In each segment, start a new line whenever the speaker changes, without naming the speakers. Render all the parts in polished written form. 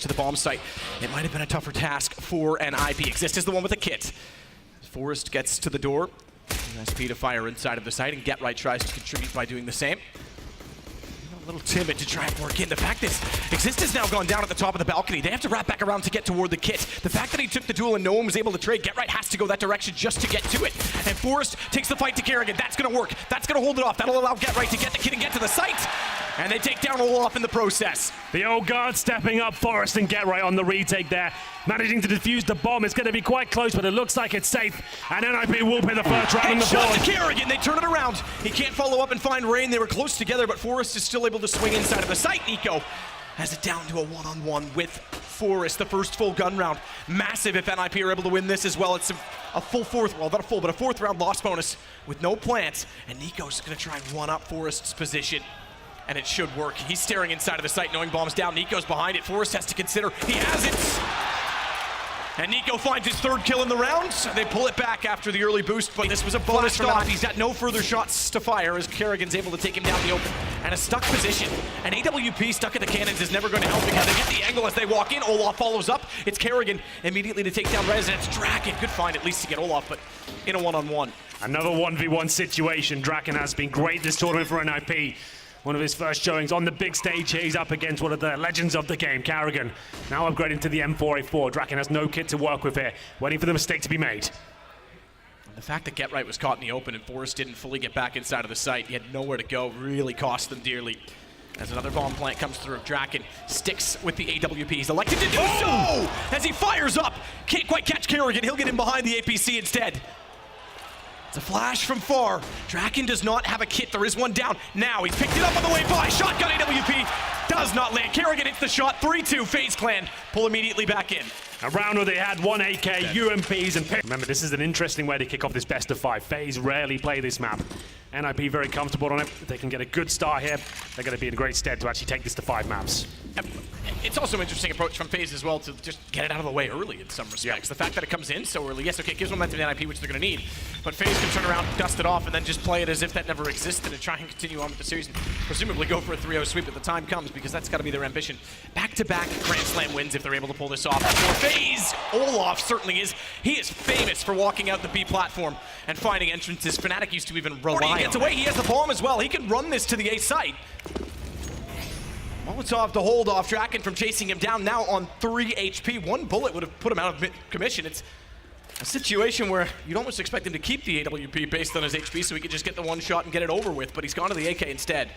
to the bomb site. It might have been a tougher task for NiP. Exist is the one with the kit. Forrest gets to the door. SP to fire inside of the site, and Get Right tries to contribute by doing the same. A little timid to try and work in. The fact is, Exist has now gone down at the top of the balcony. They have to wrap back around to get toward the kit. The fact that he took the duel and no one was able to trade, Get Right has to go that direction just to get to it. And Forrest takes the fight to Kerrigan. That's going to work. That's going to hold it off. That'll allow Get Right to get the kit and get to the site. And they take down Olaf in the process.
The old guard stepping up, Forrest and Get Right on the retake there. Managing to defuse the bomb. It's going to be quite close, but it looks like it's safe. And NiP will pay the first round on the board.
Shot to Kerrigan. They turn it around. He can't follow up and find Rain. They were close together, but Forrest is still able to swing inside of the site. Nico has it down to a one-on-one with Forrest. The first full gun round. Massive if NiP are able to win this as well. It's a full fourth, well, not a full, but a fourth round loss bonus with no plants. And Nico's going to try and one-up Forrest's position. And it should work. He's staring inside of the site, knowing bomb's down. Nico's behind it. Forrest has to consider. He has it. And Nico finds his third kill in the round. They pull it back after the early boost, but this was a bonus shot. He's got no further shots to fire as Kerrigan's able to take him down the open. And a stuck position. An AWP stuck at the cannons is never going to help because they get the angle as they walk in. Olaf follows up. It's Kerrigan immediately to take down Rez, and it's Draken. Good find at least to get Olaf, but in a one-on-one.
Another 1v1 situation. Draken has been great this tournament for NiP. One of his first showings on the big stage here. He's up against one of the legends of the game, Kerrigan. Now upgrading to the M4A4. Draken has no kit to work with here, waiting for the mistake to be made.
The fact that Get Right was caught in the open and Forrest didn't fully get back inside of the site, he had nowhere to go, really cost them dearly. As another bomb plant comes through, Draken sticks with the AWP. He's elected to do so! As he fires up, can't quite catch Kerrigan. He'll get in behind the APC instead. It's a flash from far. Draken does not have a kit. There is one down. Now he's picked it up on the way by. Shotgun AWP does not land. Kerrigan hits the shot. 3-2 FaZe clan. Pull immediately back in.
A round where they had one AK, UMPs, and remember, this is an interesting way to kick off this best of 5. FaZe rarely play this map. NiP very comfortable on it. If they can get a good start here, they're going to be in great stead to actually take this to 5 maps.
It's also an interesting approach from FaZe as well to just get it out of the way early in some respects. Yeah. The fact that it comes in so early, yes, okay, it gives momentum to NiP, which they're going to need. But FaZe can turn around, dust it off, and then just play it as if that never existed and try and continue on with the series and presumably go for a 3-0 sweep if the time comes, because that's got to be their ambition. Back-to-back Grand Slam wins if they're able to pull this off. For FaZe, Olaf certainly is. He is famous for walking out the B platform and finding entrances. Fnatic used to even rely on. He gets away. He has the bomb as well. He can run this to the A site. Molotov to hold off Draken from chasing him down, now on 3 HP. One bullet would have put him out of commission. It's a situation where you'd almost expect him to keep the AWP based on his HP so he could just get the one shot and get it over with, but he's gone to the AK instead.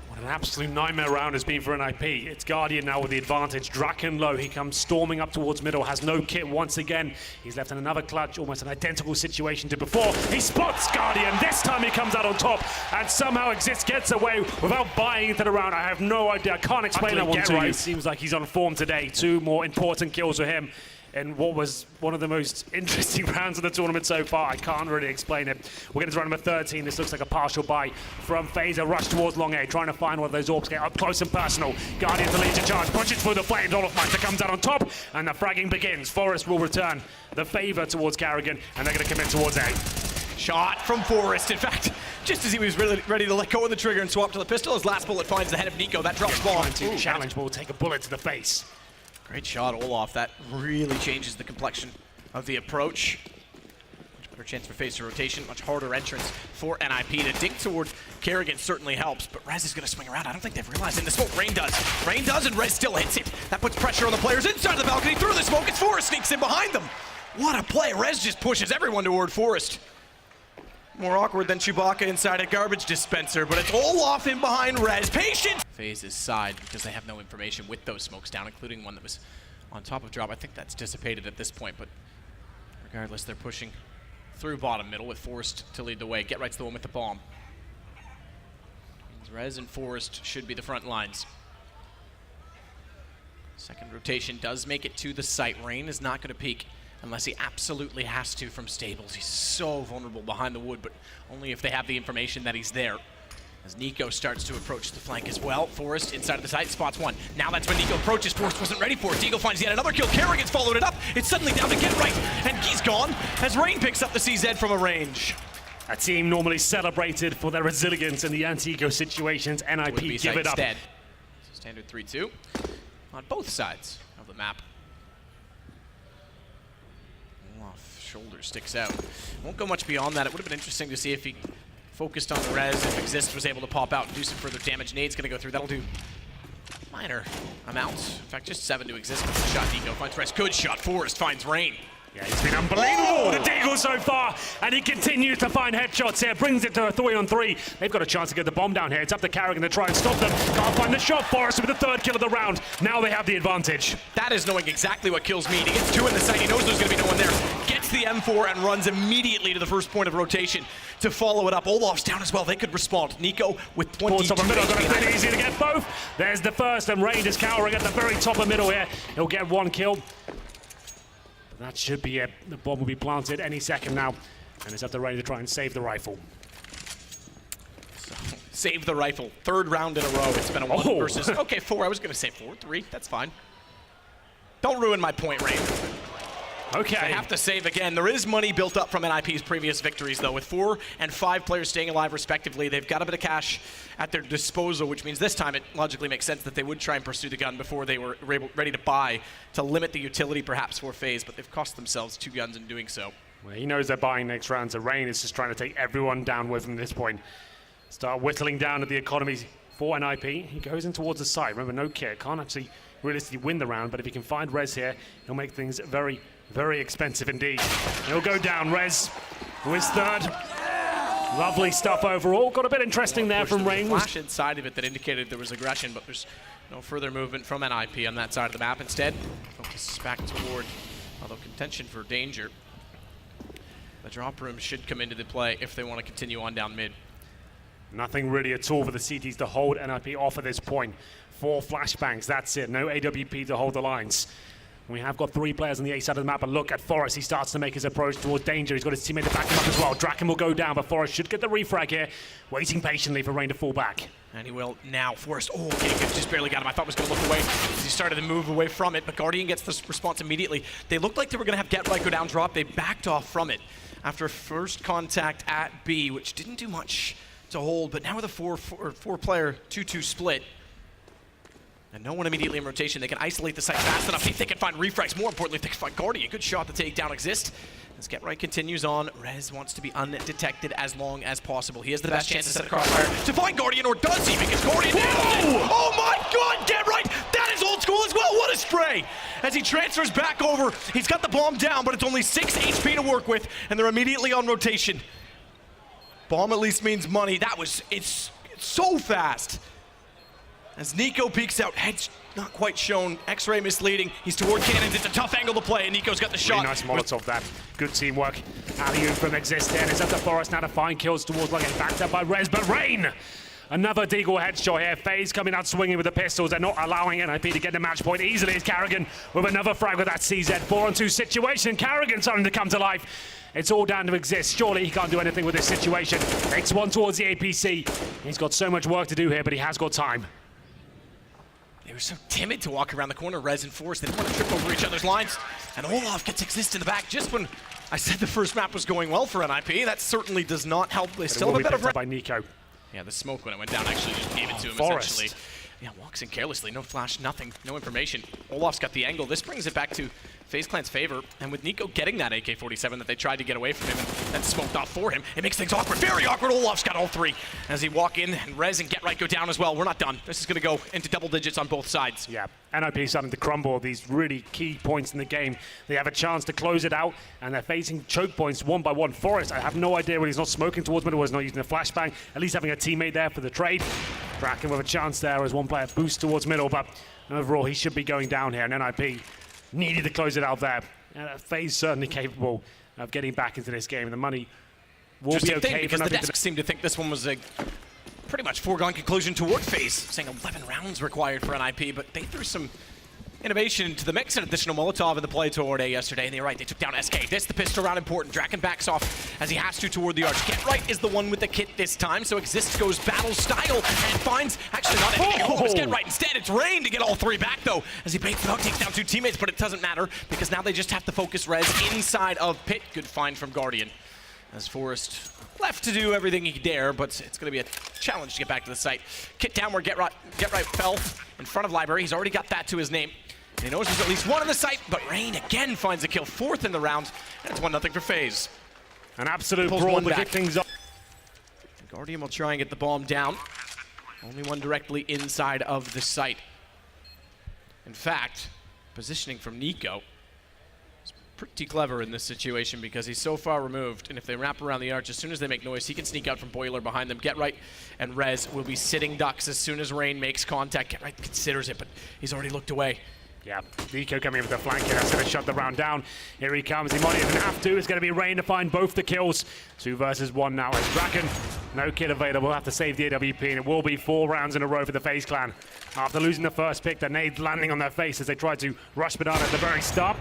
What an absolute nightmare round has been for NiP. It's Guardian now with the advantage. Draken low, he comes storming up towards middle, has no kit once again. He's left in another clutch, almost an identical situation to before. He spots Guardian, this time he comes out on top, and somehow Exist gets away without buying into the round. I have no idea, I can't explain that one to you. Seems like he's on form today. 2 more important kills for him in what was one of the most interesting rounds of the tournament so far. I can't really explain it. We're going to round number 13. This looks like a partial buy from FaZe. A rush towards long A, trying to find one of those orcs, get up close and personal. Guardian to lead to charge, pushes through the flames. Olafmeister comes out on top, and the fragging begins. Forrest will return the favor towards Kerrigan, and they're going to commit towards A.
Shot from Forrest. In fact, just as he was really ready to let go of the trigger and swap to the pistol, his last bullet finds the head of Nico. That drops bomb.
Challenge will take a bullet to the face.
Great shot, Olaf. That really changes the complexion of the approach. Much better chance for FaZe to rotation, much harder entrance for NiP. To dink toward Kerrigan certainly helps, but Rez is going to swing around. I don't think they've realized in the smoke. Rain does, and Rez still hits it. That puts pressure on the players inside the balcony. Through the smoke, it's Forrest sneaks in behind them. What a play. Rez just pushes everyone toward Forrest. More awkward than Chewbacca inside a garbage dispenser, but it's Olaf in behind Rez. Patience! FaZe's side, because they have no information with those smokes down, including one that was on top of drop. I think that's dissipated at this point, but regardless, they're pushing through bottom middle with Forrest to lead the way. Get Right's the one with the bomb. Rez and Forrest should be the front lines. Second rotation does make it to the site. Rain is not going to peek unless he absolutely has to from stables. He's so vulnerable behind the wood, but only if they have the information that he's there. As Nico starts to approach the flank as well. Forrest inside of the site, spots one. Now that's when Nico approaches. Forrest wasn't ready for it. Deagle finds yet another kill. Kerrigan's followed it up. It's suddenly down to Get Right, and he's gone as Rain picks up the CZ from a range.
A team normally celebrated for their resilience in the anti-eco situations. NiP give it up.
So standard 3-2 on both sides map. Off shoulder sticks out. Won't go much beyond that. It would have been interesting to see if he focused on the res, if Exist was able to pop out and do some further damage. Nade's gonna go through. That'll do minor amounts. In fact, just 7 to Exist. Good shot, Nico finds res. Good shot. Forrest finds Rain.
Yeah, he's been unbelievable, the deagle so far, and he continues to find headshots here, brings it to a 3-on-3. They've got a chance to get the bomb down here. It's up to Carrigan to try and stop them. Can't find the shot. Forrest with the 3rd kill of the round. Now they have the advantage.
That is knowing exactly what kills mean. He gets 2 in the site. He knows there's going to be no one there. Gets the M4 and runs immediately to the first point of rotation to follow it up. Olaf's down as well. They could respond. Nico with 22
middle,
HP.
gonna be easy to get both. There's the first, and Rain is cowering at the very top of middle here. He'll get 1 kill. That should be it. The bomb will be planted any second now. And it's up to Rain to try and save the rifle.
So, save the rifle. 3rd round in a row. It's been a 1 versus... Okay, 4. I was going to say 4. 3. That's fine. Don't ruin my point, Rain.
Okay.
They have to save again. There is money built up from NiP's previous victories, though. With 4 and 5 players staying alive, respectively, they've got a bit of cash at their disposal, which means this time it logically makes sense that they would try and pursue the gun before they were ready to buy, to limit the utility, perhaps, for FaZe, but they've cost themselves 2 guns in doing so.
Well, he knows they're buying next round, so Rain is just trying to take everyone down with him at this point. Start whittling down at the economy for NiP. He goes in towards the side. Remember, no kit. Can't actually realistically win the round, but if he can find res here, he'll make things very, very expensive indeed. He'll go down. Res who is 3rd. Lovely stuff overall. Got a bit interesting there from Rain.
Flash inside of it that indicated there was aggression, but there's no further movement from NiP on that side of the map. Instead, focuses back toward, although contention for danger. The drop room should come into the play if they want to continue on down mid.
Nothing really at all for the CTs to hold NiP off at this point. 4 flashbangs, that's it. No AWP to hold the lines. We have got 3 players on the A side of the map, but look at Forrest. He starts to make his approach towards danger. He's got his teammate to back him up as well. Draken will go down, but Forrest should get the refrag here, waiting patiently for Rain to fall back.
And he will now. Forrest, oh, okay, just barely got him. I thought he was going to look away as he started to move away from it, but Guardian gets this response immediately. They looked like they were going to have Get Right go down drop. They backed off from it after first contact at B, which didn't do much to hold, but now with a 4-player 2-2 split, and no one immediately in rotation, they can isolate the site fast enough. If they can find refrags, more importantly, if they can find Guardian. Good shot to take down Exist. As Get Right continues on, Rez wants to be undetected as long as possible. He has the best chance to set a crossfire to find Guardian, or does he? Because Guardian nailed it. Oh my God, Get Right! That is old school as well. What a spray! As he transfers back over, he's got the bomb down, but it's only 6 HP to work with, and they're immediately on rotation. Bomb at least means money. It's so fast. As Nico peeks out, head's not quite shown. X-ray misleading. He's toward cannons. It's a tough angle to play, and Nico's got the shot.
Really nice Molotov that. Good teamwork. Alley-oop from Exist here. It's up to Forrest now to find kills towards like backed up by Rez, but Rain! Another deagle headshot here. FaZe coming out swinging with the pistols. They're not allowing NiP to get the match point easily as Carrigan with another frag with that CZ 4-on-2 situation. Carrigan starting to come to life. It's all down to Exist. Surely he can't do anything with this situation. Takes 1 towards the APC. He's got so much work to do here, but he has got time.
They were so timid to walk around the corner, Rez and Forrest. They didn't want to trip over each other's lines. And Olaf gets Exist in the back just when I said the first map was going well for NiP. That certainly does not help. They still have a bit of...
by Nico.
Yeah, the smoke when it went down actually just gave it to him,
Forrest.
essentially. Yeah, walks in carelessly, no flash, nothing, no information. Olaf's got the angle. This brings it back to FaZe Clan's favor, and with Nico getting that AK-47 that they tried to get away from him and then smoked off for him, it makes things awkward, very awkward. Olaf's got all 3 as he walk in, and Rez and Get Right go down as well. We're not done. This is going to go into double digits on both sides.
Yeah, NiP starting to crumble these really key points in the game. They have a chance to close it out, and they're facing choke points 1 by 1. Forrest, I have no idea when he's not smoking towards middle, he's not using a flashbang, at least having a teammate there for the trade. Draken with a chance there as one player boosts towards middle, but overall he should be going down here, and NiP needed to close it out there. FaZe certainly capable of getting back into this game, and the money will be okay.
Because the desk seemed to think this one was a pretty much foregone conclusion toward FaZe, saying 11 rounds required for NiP, but they threw some innovation into the mix, an additional Molotov in the play toward A yesterday, and you're right, they took down SK. This, the pistol round, important. Draken backs off as he has to toward the arch. Get Right is the one with the kit this time, so Exist goes battle style and finds, actually not anything at home, Get Right. Instead, it's Rain to get all 3 back, though, as he baits it out, takes down 2 teammates, but it doesn't matter, because now they just have to focus Rez inside of Pit. Good find from Guardian. As Forrest left to do everything he dare, but it's going to be a challenge to get back to the site. Kit down where Get Right fell in front of Library. He's already got that to his name. He knows there's at least one in the site, but Rain again finds a kill, 4th in the round, and it's 1-0 for FaZe.
An absolute brawl to kick things off.
Guardian will try and get the bomb down. Only one directly inside of the site. In fact, positioning from NiP is pretty clever in this situation because he's so far removed, and if they wrap around the arch, as soon as they make noise, he can sneak out from Boiler behind them. Get Right and Rez will be sitting ducks as soon as Rain makes contact. Get Right considers it, but he's already looked away.
Yeah, NiP coming in with the flank here. That's going to shut the round down. Here he comes. He might even have to. It's going to be Rain to find both the kills. 2 versus 1 now as Draken. No kit available. Have to save the AWP, and it will be 4 rounds in a row for the FaZe clan. After losing the first pick, the nades landing on their face as they try to rush Banana at the very start.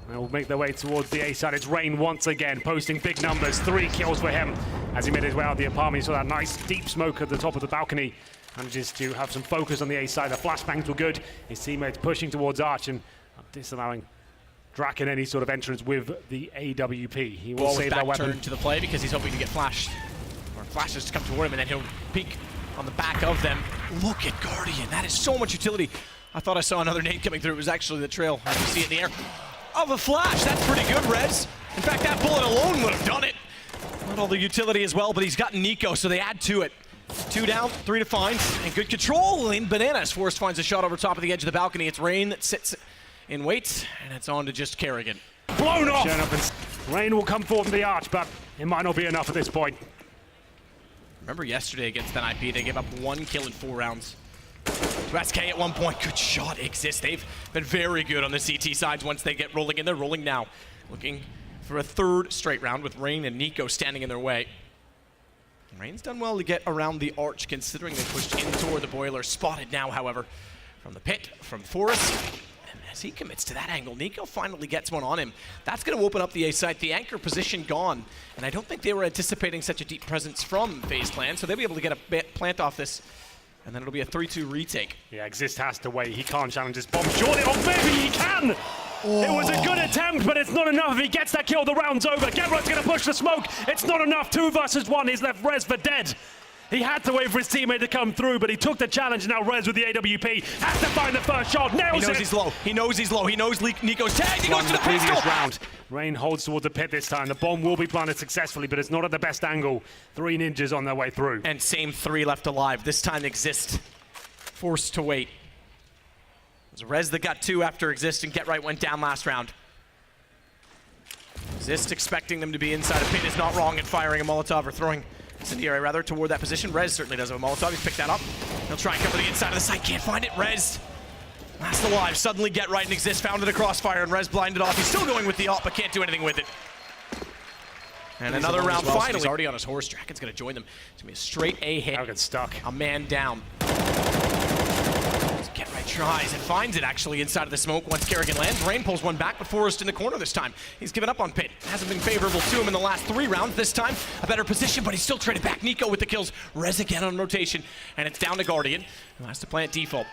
They'll make their way towards the A side. It's Rain once again, posting big numbers. 3 kills for him as he made his way out of the apartment. He saw that nice deep smoke at the top of the balcony. Manages to have some focus on the A side. The flashbangs were good. His teammates pushing towards Arch and disallowing Draken any sort of entrance with the AWP. He will save that weapon.
Turn to the play because he's hoping to get flashed. Or flashes to come toward him, and then he'll peek on the back of them. Look at Guardian. That is so much utility. I thought I saw another nade coming through. It was actually the trail. You see it in the air. Of a flash. That's pretty good, Rez. In fact, that bullet alone would have done it. Not all the utility as well, but he's got NiP, so they add to it. 2 down, 3 to find, and good control in Bananas. Forrest finds a shot over top of the edge of the balcony. It's Rain that sits in wait, and it's on to just Kerrigan.
Blown off! Rain will come forward from the arch, but it might not be enough at this point.
Remember yesterday against the NiP, they gave up 1 kill in 4 rounds. To SK at one point, good shot exists. They've been very good on the CT sides once they get rolling in. They're rolling now. Looking for a 3rd straight round with Rain and NiP standing in their way. Rain's done well to get around the arch considering they pushed in toward the Boiler. Spotted now, however, from the pit, from Forrest. And as he commits to that angle, NiP finally gets one on him. That's going to open up the A site. The anchor position gone. And I don't think they were anticipating such a deep presence from FaZe clan, so they'll be able to get a plant off this. And then it'll be a 3-2 retake.
Yeah, Exist has to wait. He can't challenge this bomb. Surely, oh, maybe he can! Oh. It was a good attempt, but it's not enough. If he gets that kill, the round's over. Gemrot's going to push the smoke. It's not enough. 2 versus 1. He's left Rez for dead. He had to wait for his teammate to come through, but he took the challenge. Now Rez with the AWP has to find the first shot. Nails
he knows
it.
He's low. He knows he's low. He knows NiP's tagged. He goes to the pistol.
Round. Rain holds towards the pit this time. The bomb will be planted successfully, but it's not at the best angle. 3 ninjas on their way through.
And same 3 left alive. This time Exist forced to wait. It was Rez that got 2 after Exist, and Get Right went down last round. Exist expecting them to be inside a pit is not wrong in firing a Molotov or throwing incendiary rather toward that position. Rez certainly does have a Molotov. He's picked that up. He'll try and cover the inside of the site. Can't find it. Rez last alive. Suddenly Get Right and Exist found it a crossfire, and Rez blinded off. He's still going with the op, but can't do anything with it. And another round finally. He's already on his horse. Draken's going to join them. It's going to be a straight A hit.
I'll get stuck.
A man down. Get Right tries and finds it actually inside of the smoke once Kerrigan lands. Rain pulls one back, but Forrest in the corner this time. He's given up on pit. Hasn't been favorable to him in the last 3 rounds. This time, a better position, but he's still traded back. NiP with the kills. Rez again on rotation, and it's down to Guardian, who has to plant default.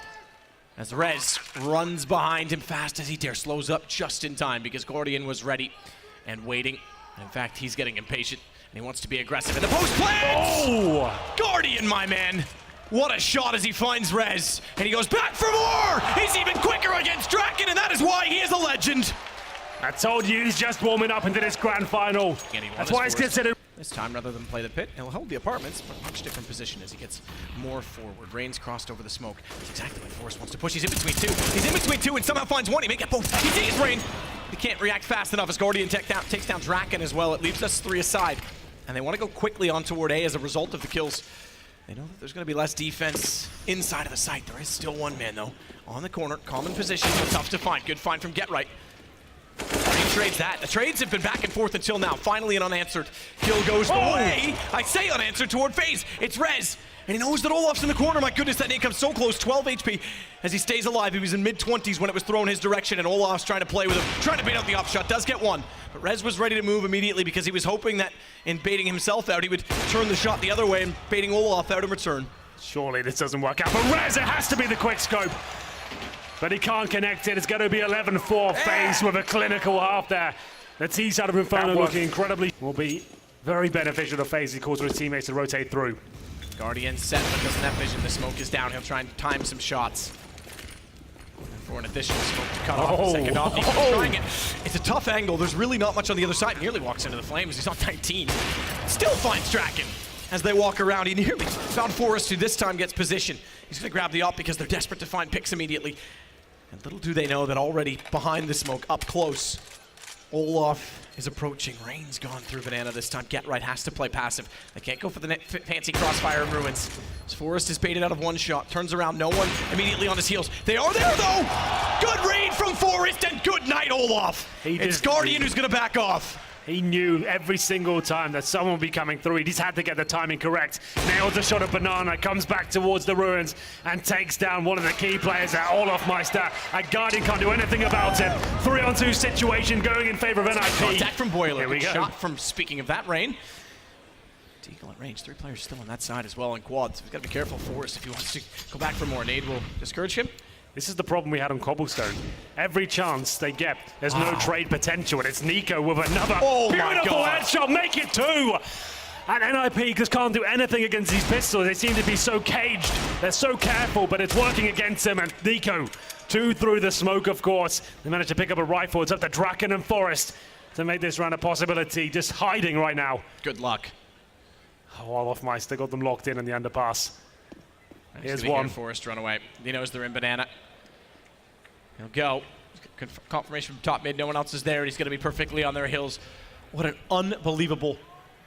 As Rez runs behind him fast as he dares, slows up just in time because Guardian was ready and waiting. In fact, he's getting impatient, and he wants to be aggressive in the post plants!
Oh!
Guardian, my man! What a shot as he finds Rez, and he goes back for more! He's even quicker against Draken, and that is why he is a legend!
I told you, he's just warming up into this grand final. That's why he's considered.
This time, rather than play the pit, he'll hold the apartments, but a much different position as he gets more forward. Rain's crossed over the smoke. That's exactly what Forrest wants to push. He's in between 2. He's in between 2 and somehow finds 1. He may get both. He sees Rain. He can't react fast enough as Guardian takes down Draken as well. It leaves us 3 aside. And they want to go quickly on toward A as a result of the kills. They know that there's going to be less defense inside of the site. There is still 1 man, though, on the corner. Common position, but tough to find. Good find from Get Right. Rain trades that. The trades have been back and forth until now. Finally, an unanswered kill goes away. I say unanswered toward FaZe. It's Rez. And he knows that Olaf's in the corner. My goodness, that nade comes so close. 12 HP as he stays alive. He was in mid-20s when it was thrown his direction, and Olaf's trying to play with him, trying to bait out the op shot. Does get 1. But Rez was ready to move immediately because he was hoping that in baiting himself out, he would turn the shot the other way and baiting Olaf out in return.
Surely this doesn't work out. But Rez, it has to be the quick scope. But he can't connect it. It's going to be 11-4 FaZe with a clinical half there. The T side of Inferno looking incredibly. Will be very beneficial to FaZe. He calls for his teammates to rotate through.
Guardian set, but doesn't have vision. The smoke is down. He'll try and time some shots. for an additional smoke to cut off the second off. NiPo's trying it. It's a tough angle. There's really not much on the other side. Nearly walks into the flames. He's on 19. Still finds Draken as they walk around. He nearly found Forrest, who this time gets position. He's going to grab the op because they're desperate to find picks immediately. And little do they know that already behind the smoke, up close, Olaf is approaching. Rain's gone through Banana this time. Get Right has to play passive. They can't go for the fancy crossfire and ruins. As Forrest is baited out of one shot. Turns around, no one immediately on his heels. They are there though! Good read from Forrest and good night, Olaf. It's Guardian who's gonna back off.
He knew every single time that someone would be coming through. He just had to get the timing correct. Nails a shot at Banana, comes back towards the ruins and takes down one of the key players at Olaf Meister. And Guardian can't do anything about it. 3-on-2 situation going in favor of NiP.
Contact from Boiler.
Here we go.
Shot from, speaking of that, Rain. Deagle at range. 3 players still on that side as well in quads. He's got to be careful Forrest if he wants to go back for more. Nade will discourage him.
This is the problem we had on Cobblestone. Every chance they get, there's no trade potential, and it's Nico with another beautiful headshot, make it 2! And NiP just can't do anything against these pistols. They seem to be so caged. They're so careful, but it's working against them. And Nico, 2 through the smoke, of course. They managed to pick up a rifle. It's up to Draken and Forrest to make this round a possibility. Just hiding right now.
Good luck.
Oh, Olaf Meister got them locked in the underpass. Here's one.
Forrest run away. He knows they're in Banana. He'll go. Confirmation from top mid. No one else is there. And he's going to be perfectly on their heels. What an unbelievable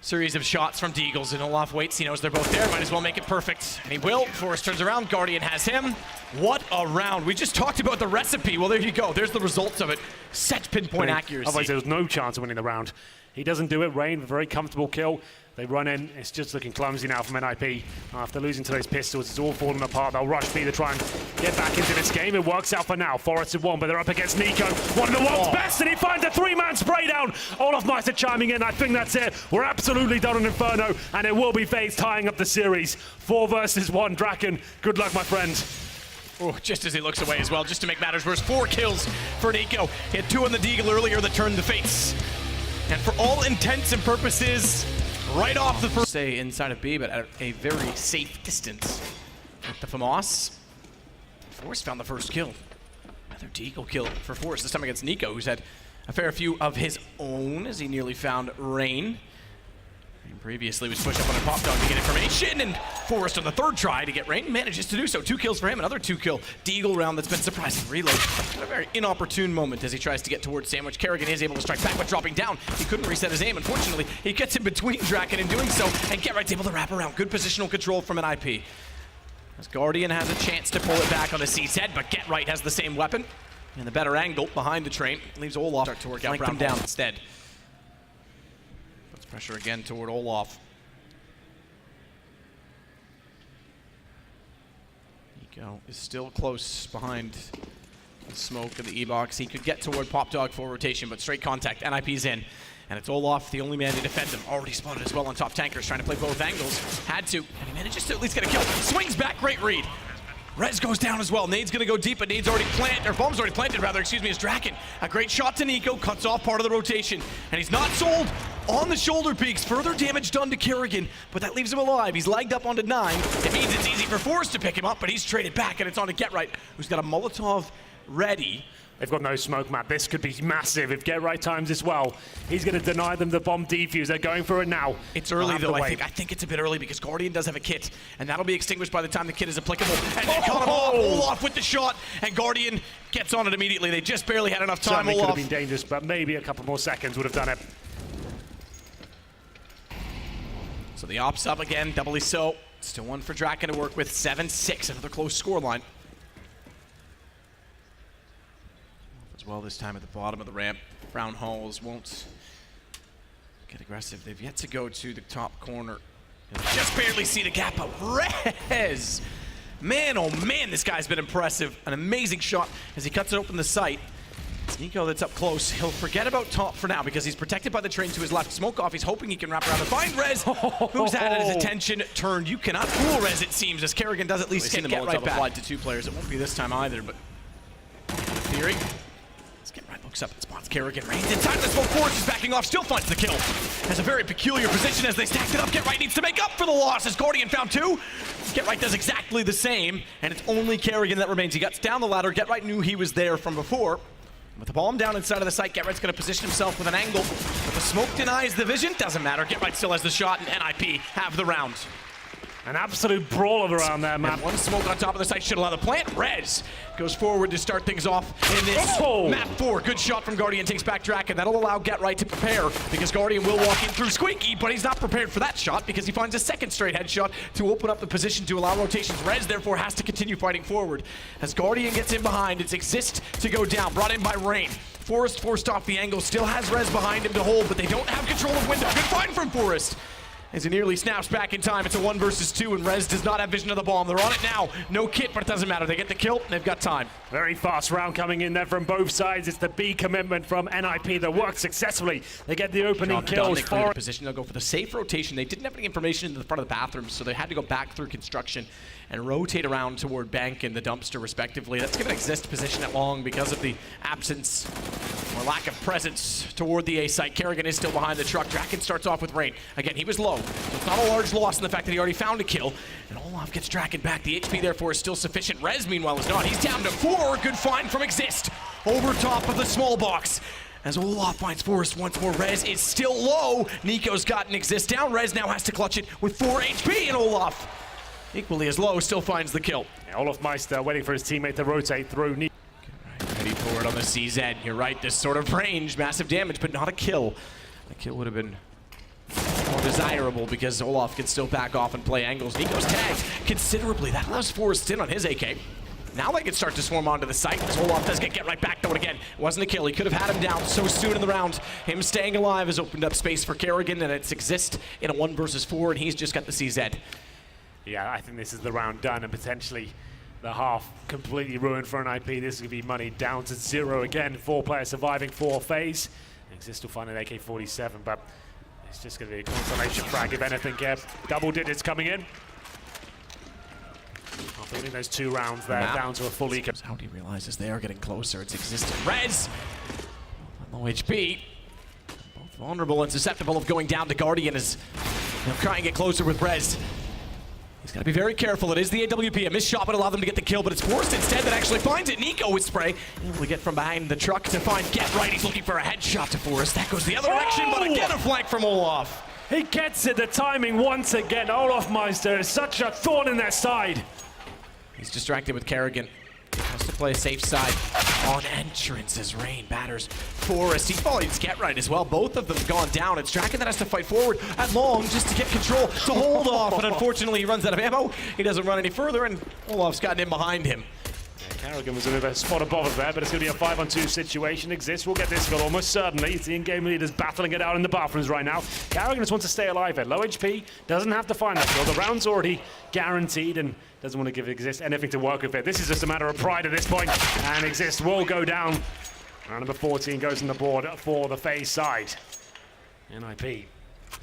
series of shots from Deagles. And Olaf waits. He knows they're both there. Might as well make it perfect. And he will. Forrest turns around. Guardian has him. What a round. We just talked about the recipe. Well, there you go. There's the results of it. Such pinpoint accuracy.
Otherwise, there was no chance of winning the round. He doesn't do it. Rain, a very comfortable kill. They run in. It's just looking clumsy now from NiP. After losing to those pistols, it's all falling apart. They'll rush B to try and get back into this game. It works out for now. Forrest have won, but they're up against Nico. One of the world's best, and he finds a 3-man spray down. Olaf Meister chiming in. I think that's it. We're absolutely done on Inferno, and it will be FaZe tying up the series. 4 versus 1. Draken, good luck, my friend.
Oh, just as he looks away as well, just to make matters worse. 4 kills for Nico. He had 2 on the Deagle earlier that turned the face. And for all intents and purposes, right off the first, say inside of B, but at a very safe distance. With the FAMAS, Forrest found the first kill. Another Deagle kill for Forrest, this time against Nico, who's had a fair few of his own as he nearly found Rain. Rain previously was pushed up on a pop dog to get information, and Forrest on the 3rd try to get Rain manages to do so. 2 kills for him, another 2 kill Deagle round that's been surprising. Reload at a very inopportune moment as he tries to get towards Sandwich. Kerrigan is able to strike back, but dropping down, he couldn't reset his aim. Unfortunately, he gets in between Draken in doing so, and Get Right's able to wrap around. Good positional control from NiP. As Guardian has a chance to pull it back on the C's head, but Get Right has the same weapon and the better angle behind the train. Leaves Olaf start to work out them down instead. Puts pressure again toward Olaf. Nico is still close behind the smoke of the E-box. He could get toward Pop Dog for rotation, but straight contact. NiP's in. And it's Olaf, the only man to defend him. Already spotted as well on top tankers, trying to play both angles. Had to, and he manages to at least get a kill. Swings back, great read. Rez goes down as well. Nade's gonna go deep, but Nade's already planted, or bomb's already planted rather, excuse me, as Draken. A great shot to Nico, cuts off part of the rotation. And he's not sold on the shoulder peaks. Further damage done to Kerrigan, but that leaves him alive. He's lagged up onto 9. It means it's easy for Forrest to pick him up, but he's traded back, and it's on to Get Right, who's got a Molotov ready.
They've got no smoke map. This could be massive if Get Right times this well. He's going to deny them the bomb defuse. They're going for it now.
It's early though. I think it's a bit early because Guardian does have a kit, and that'll be extinguished by the time the kit is applicable. And then Olaf with the shot, and Guardian gets on it immediately. They just barely had enough time.
Certainly could have been dangerous, but maybe a couple more seconds would have done it.
So the op's up again, doubly so. Still 1 for Draken to work with. 7-6, another close scoreline. Well, this time at the bottom of the ramp. Brown Halls won't get aggressive. They've yet to go to the top corner. You'll just barely see the gap, but Rez! Man, oh man, this guy's been impressive. An amazing shot as he cuts it open the sight. It's Nico that's up close. He'll forget about top for now because he's protected by the train to his left. Smoke off, he's hoping he can wrap around and find Rez, who's had his attention turned. You cannot fool Rez, it seems, as Kerrigan does at least get right back. Applied to 2 players. It won't be this time either, but theory. Get right, looks up and spots Kerrigan. Reigns inside of the smoke. Forrest is backing off, still finds the kill. Has a very peculiar position as they stacked it up. Get right needs to make up for the loss as Guardian found two. Get right does exactly the same, and it's only Kerrigan that remains. He got down the ladder. Get right knew he was there from before. With the bomb down inside of the site, Get Right's going to position himself with an angle, but the smoke denies the vision. Doesn't matter. Get Right still has the shot, and NiP have the round.
An absolute brawl around there, man.
And one smoke on top of the site should allow the plant. Rez goes forward to start things off in this map 4. Good shot from Guardian, takes back Drac, and that'll allow Get Right to prepare because Guardian will walk in through Squeaky, but he's not prepared for that shot because he finds a second straight headshot to open up the position to allow rotations. Rez therefore has to continue fighting forward. As Guardian gets in behind, it's Exist to go down, brought in by Rain. Forrest forced off the angle, still has Rez behind him to hold, but they don't have control of window. Good find from Forrest. As he nearly snaps back in time, it's a 1 versus 2, and Rez does not have vision of the bomb. They're on it now. No kit, but it doesn't matter. They get the kill, and they've got time.
Very fast round coming in there from both sides. It's the B commitment from NiP that worked successfully. They get the opening kills.
They clear the position. They'll go for the safe rotation. They didn't have any information in the front of the bathroom, so they had to go back through construction and rotate around toward Bank and the dumpster, respectively. That's going to Exist position at long because of the absence or lack of presence toward the A site. Kerrigan is still behind the truck. Draken starts off with Rain. Again, he was low, so it's not a large loss in the fact that he already found a kill. And Olaf gets Draken back. The HP, therefore, is still sufficient. Rez, meanwhile, is not. He's down to 4. Good find from Exist over top of the small box. As Olaf finds Forrest once more, Rez is still low. Nico's gotten Exist down. Rez now has to clutch it with 4 HP, and Olaf, equally as low, still finds the kill.
Yeah, Olaf Meister waiting for his teammate to rotate through.
Ready forward on the CZ. You're right, this sort of range, massive damage, but not a kill. A kill would have been more desirable because Olaf can still back off and play angles. Nico's tagged considerably. That allows Forrest in on his AK. Now they can start to swarm onto the site as Olaf does get right back though, and again, it wasn't a kill. He could have had him down so soon in the round. Him staying alive has opened up space for Kerrigan, and it's Exist in a 1 versus 4, and he's just got the CZ.
Yeah, I think this is the round done, and potentially the half completely ruined for NiP. This could be money down to 0 again. 4 players surviving for FaZe. Exist will find an AK-47, but it's just going to be a consolation frag if anything. Double digits coming in. After winning those 2 rounds there, down to a full eco.
Saudi realizes they are getting closer. It's Exist and Rez. Low HP. Both vulnerable and susceptible of going down to Guardian as they'll try and get closer with Rez. He's got to be very careful. It is the AWP. A missed shot would allow them to get the kill, but it's Forrest instead that actually finds it. Nico with spray. Able to get from behind the truck to find Get Right. He's looking for a headshot to Forrest. That goes the other direction, but again a flank from Olaf.
He gets it. The timing once again. Olaf Meister is such a thorn in their side.
He's distracted with Kerrigan. Has to play a safe side on entrance as Rain batters Forrest. He follows Get Right as well. Both of them gone down. It's Draken that has to fight forward at long just to get control to hold off. And unfortunately, he runs out of ammo. He doesn't run any further, and Olaf's gotten in behind him.
Yeah, Kerrigan was a bit of a spot above there, but it's going to be a 5-on-2 situation. Exist will get this goal almost certainly. It's the in-game leaders battling it out in the bathrooms right now. Kerrigan just wants to stay alive here. Low HP, doesn't have to find that goal. The round's already guaranteed and doesn't want to give Exist anything to work with it. This is just a matter of pride at this point, and Exist will go down. Round number 14 goes on the board for the FaZe side. NiP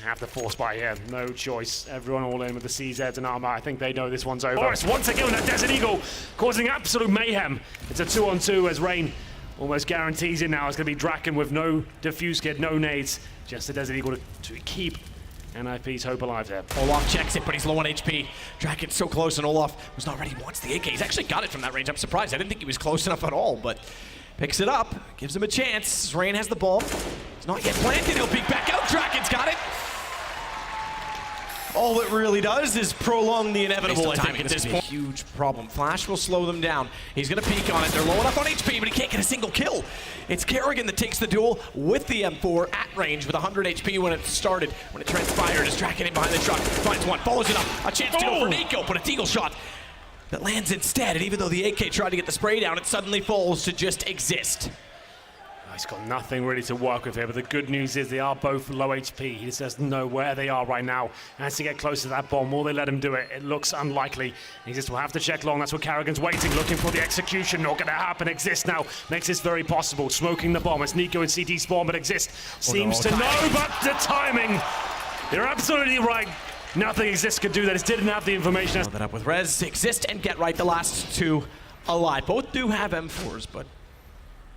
have to force by here. No choice. Everyone all in with the CZs and armor. I think they know this one's over. Forrest once again with that Desert Eagle, causing absolute mayhem. It's a 2-on-2 as Rain almost guarantees it now. It's going to be Draken with no defuse kit, no nades. Just the Desert Eagle to keep NiP's hope alive there.
Olaf checks it, but he's low on HP. Draken's so close, and Olaf was not ready. He wants the AK. He's actually got it from that range. I'm surprised. I didn't think he was close enough at all, but picks it up, gives him a chance. Rain has the ball. It's not yet planted. He'll peek back out. Draken's got it. All it really does is prolong the inevitable, I think, at this point. Huge problem. Flash will slow them down. He's going to peek on it. They're low enough on HP, but he can't get a single kill. It's Kerrigan that takes the duel with the M4 at range with 100 HP when it started. When it transpired, is tracking in behind the truck. Finds one, follows it up. A chance to go for Nico, but a deagle shot that lands instead. And even though the AK tried to get the spray down, it suddenly falls to just Exist.
He's got nothing really to work with here, but the good news is they are both low HP. He just doesn't know where they are right now. And has to get close to that bomb. Will they let him do it? It looks unlikely. He just will have to check long. That's what Kerrigan's waiting, looking for the execution. Not going to happen. Exist now makes this very possible. Smoking the bomb. It's Nico and CT spawn, but Exist seems to know, but the timing. You're absolutely right. Nothing Exist could do. They just didn't have the information.
That up with Rez, Exist, and Get Right, the last 2 alive. Both do have M4s, but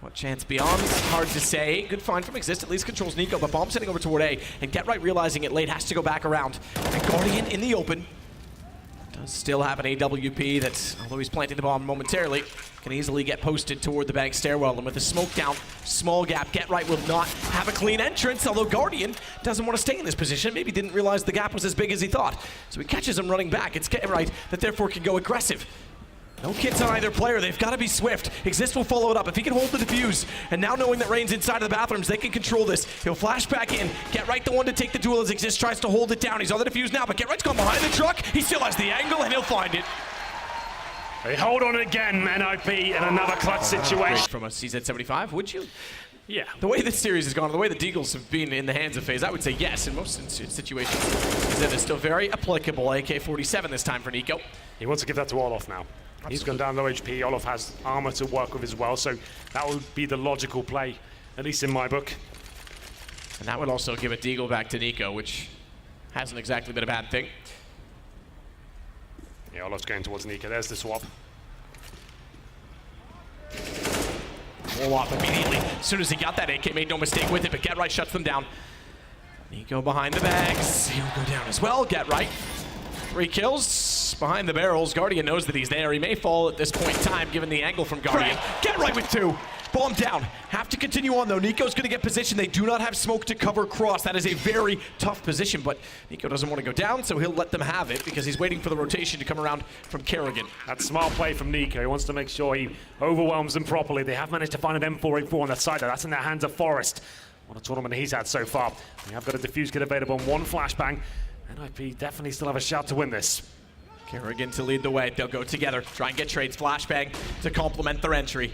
What chance beyond? Hard to say. Good find from Exist, at least controls NiP, but Bomb's heading over toward A, and Get Right realizing it late has to go back around. And Guardian in the open. Does still have an AWP that, although he's planting the bomb momentarily, can easily get posted toward the bank stairwell. And with the smoke down, small gap, Get Right will not have a clean entrance, although Guardian doesn't want to stay in this position. Maybe didn't realize the gap was as big as he thought. So he catches him running back. It's Get Right that therefore can go aggressive. No kits on either player, they've got to be swift. Exist will follow it up. If he can hold the defuse, and now knowing that Rain's inside of the bathrooms, they can control this. He'll flash back in, Get Right the one to take the duel as Exist tries to hold it down. He's on the defuse now, but Get Right's gone behind the truck. He still has the angle, and he'll find it.
They hold on again, NiP, in another clutch situation.
From a CZ75, would you?
Yeah.
The way this series has gone, the way the deagles have been in the hands of FaZe, I would say yes in most situations. That is still very applicable. AK-47 this time for NiP.
He wants to give that to Olof now. He's gone down low HP. Olof has armor to work with as well, so that would be the logical play, at least in my book.
And that would also give a deagle back to NiP, which hasn't exactly been a bad thing.
Yeah, Olof's going towards NiP. There's the swap.
Wallbang immediately. As soon as he got that, AK made no mistake with it, but Get Right shuts them down. NiP behind the bags. He'll go down as well. Get Right. 3 kills behind the barrels. Guardian knows that he's there. He may fall at this point in time, given the angle from Guardian. Get Right with 2. Bomb down. Have to continue on, though. NiP's going to get positioned. They do not have smoke to cover cross. That is a very tough position, but NiP doesn't want to go down, so he'll let them have it because he's waiting for the rotation to come around from Kerrigan.
That's smart play from NiP. He wants to make sure he overwhelms them properly. They have managed to find an M484 on that side, though. That's in the hands of Forest. What a tournament he's had so far. We have got a defuse kit available and 1 flashbang. NiP definitely still have a shot to win this.
Kerrigan to lead the way. They'll go together. Try and get trades. Flashbang to complement their entry.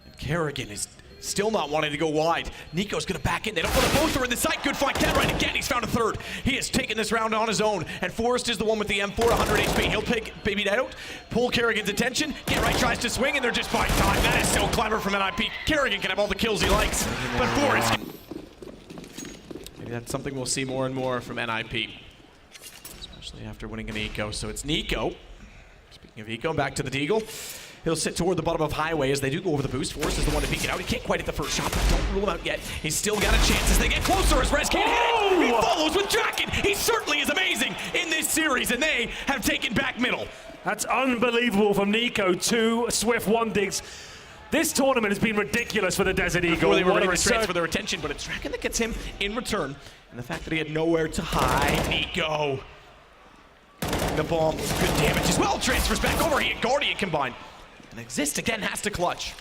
And Kerrigan is still not wanting to go wide. NiP's going to back in. They don't want to both are in the site. Good fight. Get Right again. He's found a 3rd. He has taken this round on his own. And Forrest is the one with the M4, 100 HP. He'll pick baby out, pull Kerrigan's attention. Get Right tries to swing, and they're just buying time. That is so clever from NiP. Kerrigan can have all the kills he likes. But Forrest... Maybe that's something we'll see more and more from NiP. Especially after winning an eco. So it's NiP. Speaking of eco, back to the deagle. He'll sit toward the bottom of highway as they do go over the boost. Forrest is the one to peek it out. He can't quite hit the first shot, but don't rule him out yet. He's still got a chance as they get closer as Rez can't hit it. He follows with Draken. He certainly is amazing in this series, and they have taken back middle.
That's unbelievable from NiP. 2 swift 1 digs. This tournament has been ridiculous for the Desert Eagle.
They were running trades for their attention, but it's Draken that gets him in return. And the fact that he had nowhere to hide. NiP. The bomb, good damage as well. Transfers back over. He and Guardian combined. And Exist again has to clutch.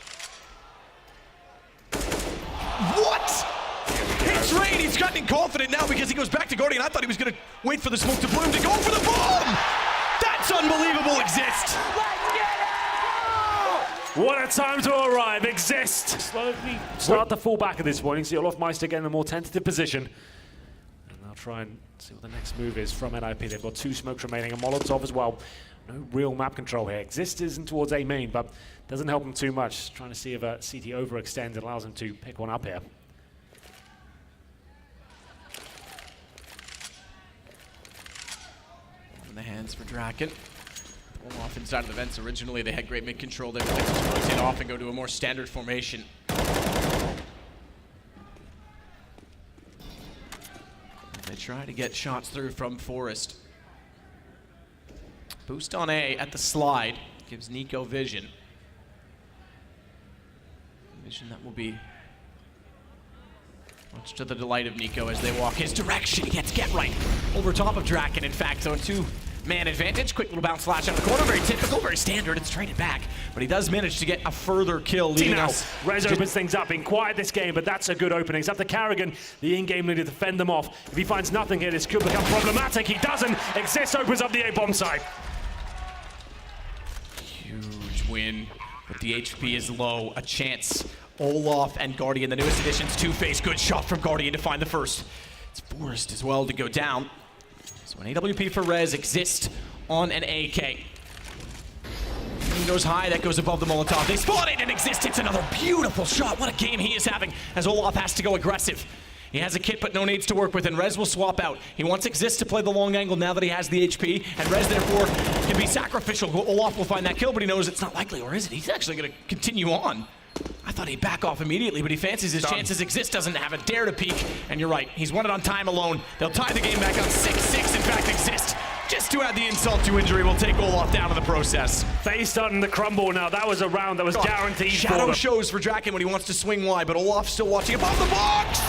What? It's Rain. He's gotten confident now because he goes back to Guardian. I thought he was going to wait for the smoke to bloom to go for the bomb. That's unbelievable, Exist.
What a time to arrive. Exist. Slowly start to fall back at this point. You can see Olof Meister getting a more tentative position. And they'll try and see what the next move is from NiP. They've got 2 smokes remaining, and Molotov as well. No real map control here. Exist isn't towards A main, but doesn't help them too much. Trying to see if a CT overextends and allows them to pick one up here.
In the hands for Draken. Pull off inside of the vents. Originally, they had great mid control. They protect us, rotate off and go to a more standard formation. They try to get shots through from Forest. Boost on A at the slide gives NiP vision. Vision that will be much to the delight of NiP as they walk his direction. He gets Get Right over top of Draken, in fact, so in 2-man advantage. Quick little bounce flash out of the corner, very typical, very standard. It's traded back, but he does manage to get a further kill, leading us.
Rez opens things up, been quiet this game, but that's a good opening. It's up to Kerrigan, the in-game leader, to fend them off. If he finds nothing here, this could become problematic. He doesn't. Exist opens up the A-bomb side.
Huge win, but the HP is low. A chance. Olaf and Guardian, the newest additions to FaZe. Good shot from Guardian to find the first. It's Forrest as well to go down. So an AWP for Rez. Exist on an AK. He goes high, that goes above the Molotov. They spot it and Exist hits another beautiful shot. What a game he is having as Olaf has to go aggressive. He has a kit but no nades to work with, and Rez will swap out. He wants Exist to play the long angle now that he has the HP, and Rez therefore can be sacrificial. Olaf will find that kill, but he knows it's not likely, or is it? He's actually going to continue on. I thought he'd back off immediately, but he fancies his chances exist, doesn't have a dare to peek. And you're right, he's won it on time alone. They'll tie the game back on 6-6, in fact, exist. Just to add the insult to injury, will take Olaf down in the process.
FaZe starting to crumble now. That was a round that was guaranteed for
Shadow
them.
shows for Draken when he wants to swing wide, but Olaf still watching above the box!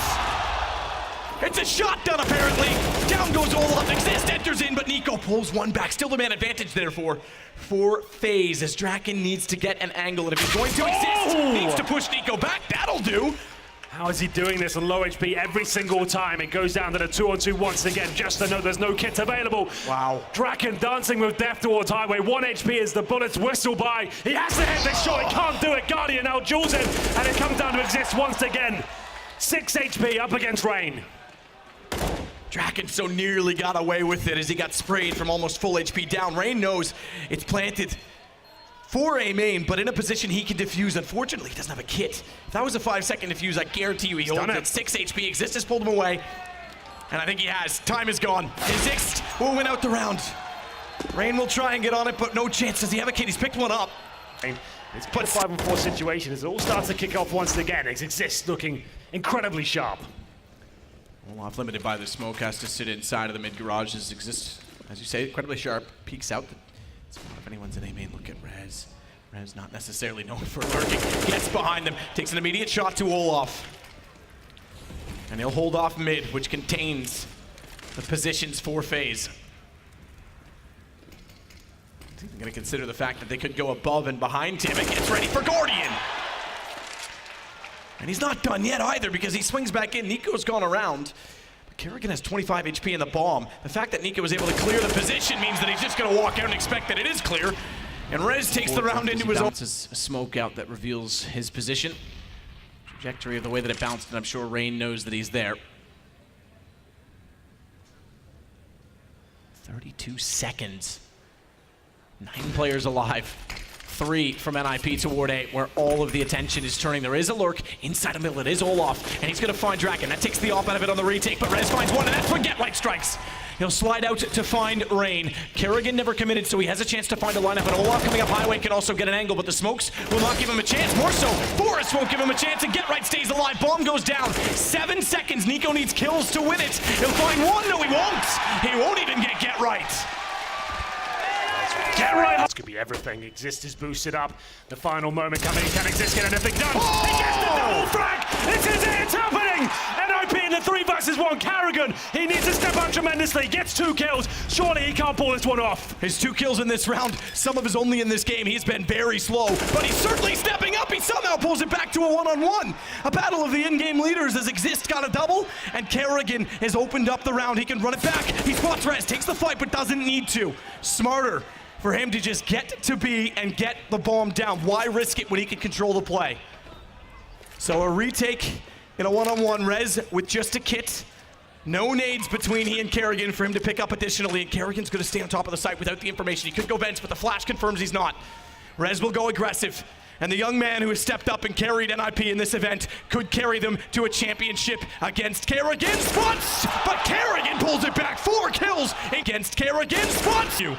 It's a shotgun, apparently. Down goes Olaf, exist, enters in, but NiP pulls one back. Still the man advantage, therefore, for FaZe, as Draken needs to get an angle, and if he's going to exist, needs to push NiP back. That'll do.
How is he doing this on low HP every single time? It goes down to the 2-on-2 once again, just to know there's no kit available.
Wow.
Draken dancing with death towards highway. 1 HP as the bullets whistle by. He has to hit this shot, he can't do it. Guardian out duels him, and it comes down to exist once again. 6 HP up against Rain.
Draken so nearly got away with it as he got sprayed from almost full HP down. Rain knows it's planted for a main, but in a position he can defuse. Unfortunately, he doesn't have a kit. If that was a 5-second defuse, I guarantee you he holds it. 6 HP. Exist has pulled him away, and I think he has. Time is gone. Exist will win out the round. Rain will try and get on it, but no chance. Does he have a kit? He's picked one up.
It's put a 5-on-4 situation as it all starts to kick off once again. Exist looking incredibly sharp.
Olaf limited by the smoke, has to sit inside of the mid garage. As Exist, as you say, incredibly sharp. Peeks out. If anyone's in A main, look at Rez. Rez not necessarily known for lurking. Gets behind them, takes an immediate shot to Olaf. And he'll hold off mid, which contains the positions for FaZe. I'm gonna consider the fact that they could go above and behind him and gets ready for Guardian. And he's not done yet either, because he swings back in. NiP's gone around. Kerrigan has 25 HP in the bomb. The fact that NiP was able to clear the position means that he's just going to walk out and expect that it is clear. And Rez takes the round into his own. Bounces a smoke out that reveals his position. Trajectory of the way that it bounced, and I'm sure Rain knows that he's there. 32 seconds. 9 players alive. 3 from NiP toward A, where all of the attention is turning. There is a lurk inside the middle. It is Olaf, and he's going to find Draken. That takes the off out of it on the retake, but Rez finds one, and that's when Get Right strikes. He'll slide out to find Rain. Kerrigan never committed, so he has a chance to find a lineup, and Olaf coming up highway can also get an angle, but the smokes will not give him a chance. More so, Forrest won't give him a chance, and Get Right stays alive. Bomb goes down. 7 seconds. NiP needs kills to win it. He'll find one. No, he won't. He won't even get Right.
Get Right! This could be everything. Exist is boosted up. The final moment coming. Can Exist get anything done?
Oh!
He gets the double frag! This is it! It's happening! NiP in the 3 versus 1. Kerrigan, he needs to step up tremendously. Gets 2 kills. Surely he can't pull this one off.
His 2 kills in this round, some of his only in this game. He's been very slow, but he's certainly stepping up. He somehow pulls it back to a 1-on-1. A battle of the in-game leaders as Exist got a double, and Kerrigan has opened up the round. He can run it back. He spots Rez, takes the fight, but doesn't need to. Smarter for him to just get to B and get the bomb down. Why risk it when he can control the play? So a retake in a 1-on-1. Rez with just a kit. No nades between he and Kerrigan for him to pick up additionally, and Kerrigan's gonna stay on top of the site without the information. He could go vents, but the flash confirms he's not. Rez will go aggressive, and the young man who has stepped up and carried NiP in this event could carry them to a championship against Kerrigan. Spots, but Kerrigan pulls it back. 4 kills against Kerrigan. Spots you.